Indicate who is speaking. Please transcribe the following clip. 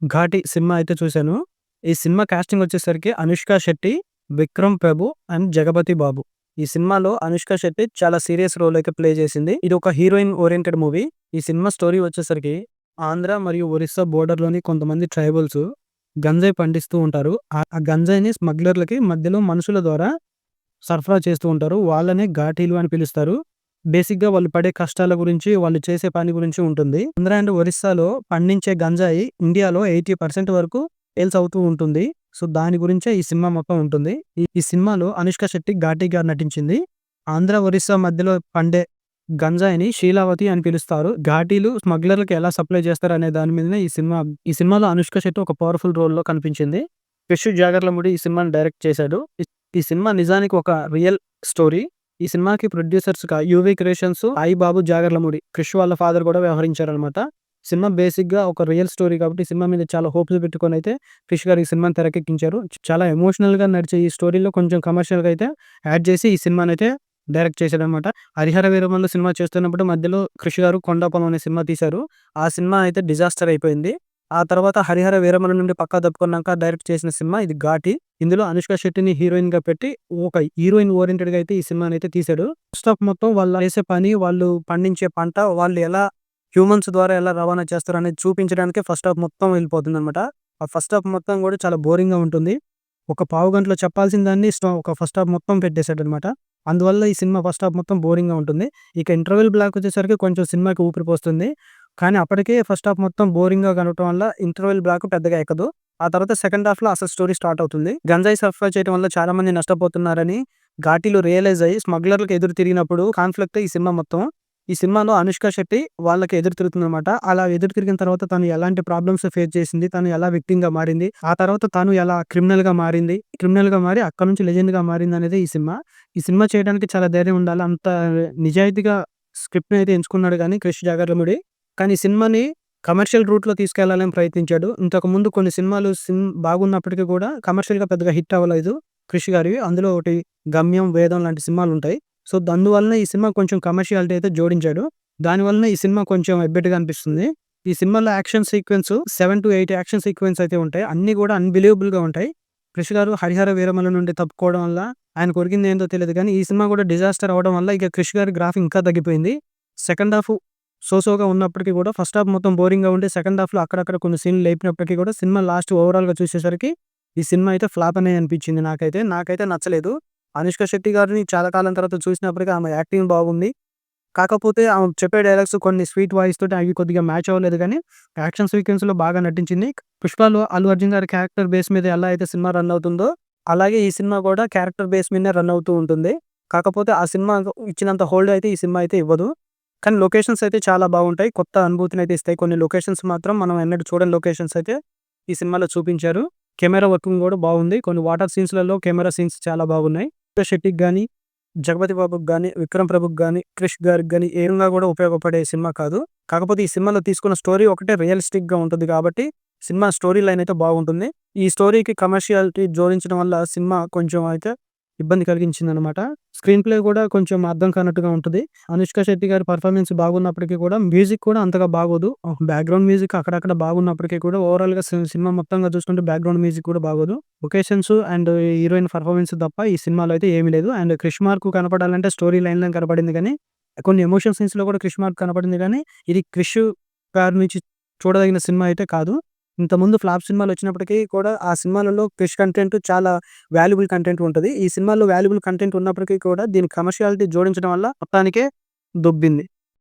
Speaker 1: 'Ghaati' cinema అయితే చూసాను. ఈ సినిమా కాస్టింగ్ వచ్చేసరికి 'అనుష్క శెట్టి, విక్రమ్ ప్రభు అండ్ జగపతి బాబు.' ఈ సినిమాలో 'అనుష్క శెట్టి' చాలా సీరియస్ రోల్ అయితే ప్లే చేసింది. ఇది ఒక హీరోయిన్ ఓరియెంటెడ్ మూవీ. ఈ సినిమా స్టోరీ వచ్చేసరికి ఆంధ్ర మరియు ఒరిస్సా బోర్డర్‌లోని కొంతమంది ట్రైబల్స్ గంజాయి పండిస్తూ ఉంటారు. ఆ గంజాయిని స్మగ్లర్‌లకి మధ్యలో మనుషుల ద్వారా సరఫరా చేస్తూ ఉంటారు. వాళ్ళనే ఘాటీలు అని పిలుస్తారు. బేసిక్‌గా వాళ్ళు పడే కష్టాల గురించి, వాళ్ళు చేసే పని గురించి ఉంటుంది. ఆంధ్ర అండ్ ఒరిస్సాలో పండించే గంజాయి ఇండియాలో 80% వరకు సేల్స్ అవుతూ ఉంటుంది. సో, దాని గురించే ఈ సినిమా మొత్తం ఉంటుంది. ఈ సినిమాలో అనుష్క శెట్టి ఘాటిగా నటించింది. ఆంధ్ర, ఒరిస్సా మధ్యలో పండే గంజాయిని షీలావతి అని పిలుస్తారు. ఘాటీలు స్మగ్లర్‌లకి ఎలా సప్లై చేస్తారనే దాని మీదనే ఈ సినిమాలో అనుష్క శెట్టి ఒక పవర్‌ఫుల్ రోల్‌లో కనిపించింది. క్రిష్ జాగర్లమూడి ఈ సినిమాని డైరెక్ట్ చేశాడు. ఈ సినిమా నిజానికి ఒక రియల్ స్టోరీ. ఈ సినిమాకి ప్రొడ్యూసర్స్‌గా యూవీ క్రియేషన్స్, సాయిబాబు జాగర్లమూడి, క్రిష్ వాళ్ళ ఫాదర్ కూడా వ్యవహరించారనమాట. సినిమా బేసిక్‌గా ఒక రియల్ స్టోరీ కాబట్టి ఈ సినిమా మీద చాలా హోప్స్ పెట్టుకొనైతే క్రిష్ గారు ఈ సినిమాని తెరకెక్కించారు. చాలా ఎమోషనల్‌గా నడిచే ఈ స్టోరీలో కొంచెం కమర్షియల్‌గా అయితే యాడ్ చేసి ఈ సినిమానైతే డైరెక్ట్ చేశాడనమాట. 'హరిహర వీరమల్లు' సినిమా చేస్తున్నప్పుడు మధ్యలో క్రిష్ గారు 'కొండా పొలం' అనే సినిమా తీశారు. ఆ సినిమా అయితే డిజాస్టర్ అయిపోయింది. ఆ తర్వాత 'హరిహర వీరమల్లు' నుండి పక్కకు తప్పుకున్నాక డైరెక్ట్ చేసిన సినిమా ఇది 'ఘాటి'. ఇందులో అనుష్క శెట్టిని హీరోయిన్‌గా పెట్టి ఒక హీరోయిన్ ఓరియెంటెడ్‌గా అయితే ఈ సినిమానైతే తీశాడు. ఫస్ట్ హాఫ్ మొత్తం వాళ్ళు చేసే పని, వాళ్ళు పండించే పంట, వాళ్ళు ఎలా హ్యూమన్స్ ద్వారా ఎలా రవాణా చేస్తారనేది చూపించడానికే ఫస్ట్ హాఫ్ మొత్తం వెళ్ళిపోతుందనమాట. ఆ ఫస్ట్ హాఫ్ మొత్తం కూడా చాలా బోరింగ్‌గా ఉంటుంది. ఒక పావు గంటలో చెప్పాల్సిన దాన్ని ఒక ఫస్ట్ హాఫ్ మొత్తం పెట్టేసాడనమాట. అందువల్ల ఈ సినిమా ఫస్ట్ హాఫ్ మొత్తం బోరింగ్‌గా ఉంటుంది. ఇక ఇంటర్వెల్ బ్లాక్ వచ్చేసరికి కొంచెం సినిమాకి ఊపిరి పోస్తుంది. కానీ అప్పటికే ఫస్ట్ హాఫ్ మొత్తం బోరింగ్‌గా కనపడటం వల్ల ఇంటర్వెల్ బ్లాక్ పెద్దగా ఎక్కదు. ఆ తర్వాత సెకండ్ హాఫ్‌లో అసలు స్టోరీ స్టార్ట్ అవుతుంది. గంజాయి సరఫరా చేయడం వల్ల చాలా మంది నష్టపోతున్నారని ఘాటీలో రియలైజ్ అయ్యి స్మగ్లర్‌లకు ఎదురు తిరిగినప్పుడు కాన్‌ఫ్లిక్టే ఈ సినిమా మొత్తం. ఈ సినిమాలో అనుష్క శెట్టి వాళ్ళకి ఎదురు తిరుగుతుందనమాట. అలా ఎదురు తిరిగిన తర్వాత తను ఎలాంటి ప్రాబ్లమ్స్ ఫేస్ చేసింది, తను ఎలా విక్టిమ్‌గా మారింది, ఆ తర్వాత తను ఎలా క్రిమినల్‌గా మారింది, క్రిమినల్‌గా మారి అక్కడి నుంచి లెజెండ్‌గా మారిందనేదే ఈ సినిమా. ఈ సినిమా చేయడానికి చాలా ధైర్యం ఉండాలి. అంత నిజాయితీగా స్క్రిప్ట్‌ని అయితే ఎంచుకున్నాడు గానీ క్రిష్ జాగర్లమూడి. కానీ ఈ సినిమాని కమర్షియల్ రూట్‌లో తీసుకెళ్లాలని ప్రయత్నించాడు. ఇంతకుముందు కొన్ని సినిమాలు బాగున్నప్పటికీ కూడా కమర్షియల్‌గా పెద్దగా హిట్ అవ్వలేదు క్రిష్ గారివి. అందులో ఒకటి 'గమ్యం', 'వేదం' లాంటి సినిమాలుంటాయి. సో, అందువలన ఈ సినిమా కొంచెం కమర్షియాలిటీ అయితే జోడించాడు. దానివలన ఈ సినిమా కొంచెం ఎబ్బెట్టుగా అనిపిస్తుంది. ఈ సినిమాలో యాక్షన్ సీక్వెన్స్ 7-8 యాక్షన్ సీక్వెన్స్ అయితే ఉంటాయి. అన్నీ కూడా అన్‌బిలీవబుల్‌గా ఉంటాయి. క్రిష్ గారు 'హరిహర వీరమల్లు' నుండి తప్పుకోవడం వల్ల ఆయనకు ఒరిగింది ఏందో తెలీదు గానీ, ఈ సినిమా కూడా డిజాస్టర్ అవ్వడం వల్ల ఇక క్రిష్ గారి గ్రాఫ్ ఇంకా తగ్గిపోయింది. సెకండ్ హాఫ్ సోగా ఉన్నప్పటికీ కూడా ఫస్ట్ హాఫ్ మొత్తం బోరింగ్‌గా ఉండి సెకండ్ హాఫ్‌లో అక్కడక్కడ కొన్ని సీన్‌లు లేపినప్పటికీ కూడా సినిమా లాస్ట్ ఓవరాల్‌గా చూసేసరికి ఈ సినిమా అయితే ఫ్లాప్ అనే అనిపించింది నాకైతే. నాకైతే నచ్చలేదు. అనుష్క శెట్టి గారిని చాలా కాలం తర్వాత చూసినప్పటికి ఆమె యాక్టింగ్ బాగుంది. కాకపోతే ఆమె చెప్పే డైలాగ్స్ కొన్ని స్వీట్ వాయిస్ తోటి అవి కొద్దిగా మ్యాచ్ అవ్వలేదు గానీ, యాక్షన్ సీక్వెన్స్‌లో బాగా నటించింది. 'పుష్పలో' అల్లు అర్జున్ గారి క్యారెక్టర్ బేస్ మీద ఎలా అయితే సినిమా రన్ అవుతుందో, అలాగే ఈ సినిమా కూడా క్యారెక్టర్ బేస్ మీదనే రన్ అవుతూ ఉంటుంది. కాకపోతే ఆ సినిమా ఇచ్చినంత హోల్డ్ అయితే ఈ సినిమా అయితే ఇవ్వదు. కానీ లొకేషన్స్ అయితే చాలా బాగుంటాయి. కొత్త అనుభూతినైతే ఇస్తాయి. కొన్ని లొకేషన్స్ మాత్రం మనం ఎన్నడూ చూడని లొకేషన్స్ అయితే ఈ సినిమాలో చూపించారు. కెమెరా వర్కింగ్ కూడా బాగుంది. కొన్ని వాటర్ సీన్స్‌లలో కెమెరా సీన్స్ చాలా బాగున్నాయి. శెట్టికి గాని, జగపతి బాబుకి గాని, విక్రమ్ ప్రభుకి గాని, క్రిష్ గారికి గాని ఏకంగా కూడా ఉపయోగపడే సినిమా కాదు. కాకపోతే ఈ సినిమాలో తీసుకున్న స్టోరీ ఒకటే రియలిస్టిక్‌గా ఉంటుంది కాబట్టి సినిమా స్టోరీ లైన్ అయితే బాగుంటుంది. ఈ స్టోరీకి కమర్షియాలిటీ జోడించడం వల్ల సినిమా కొంచెం అయితే ఇబ్బంది కలిగించిందనమాట. స్క్రీన్ ప్లే కూడా కొంచెం అర్థం కానట్టుగా ఉంటది. అనుష్క శెట్టి గారి పెర్ఫార్మన్స్ బాగున్నప్పటికీ కూడా మ్యూజిక్ కూడా అంతగా బాగోదు. బ్యాక్‌గ్రౌండ్ మ్యూజిక్ అక్కడక్కడ బాగున్నప్పటికీ కూడా ఓవరాల్‌గా సినిమా మొత్తంగా చూసుకుంటే బ్యాక్‌గ్రౌండ్ మ్యూజిక్ కూడా బాగోదు. లొకేషన్స్ అండ్ హీరోయిన్ పెర్ఫార్మన్స్ తప్ప ఈ సినిమాలో అయితే ఏమీ లేదు. అండ్ క్రిష్ మార్క్ కనపడాలంటే స్టోరీ లైన్‌లో కనపడింది గానీ, కొన్ని ఎమోషన్ సీన్స్‌లో కూడా క్రిష్ మార్క్ కనపడింది గానీ, ఇది క్రిష్ గారి నుంచి చూడదగిన సినిమా అయితే కాదు. ఇంతకుముందు ఫ్లాప్ సినిమాలొచ్చినప్పటికీ కూడా ఆ సినిమాలలో క్రిష్ కంటెంట్ చాలా వాల్యుబుల్ కంటెంట్ ఉంటది. ఈ సినిమాలో వాల్యుబుల్ కంటెంట్ ఉన్నప్పటికీ కూడా దీనికి కమర్షియాలిటీ జోడించడం వల్ల మొత్తానికే దొబ్బింది.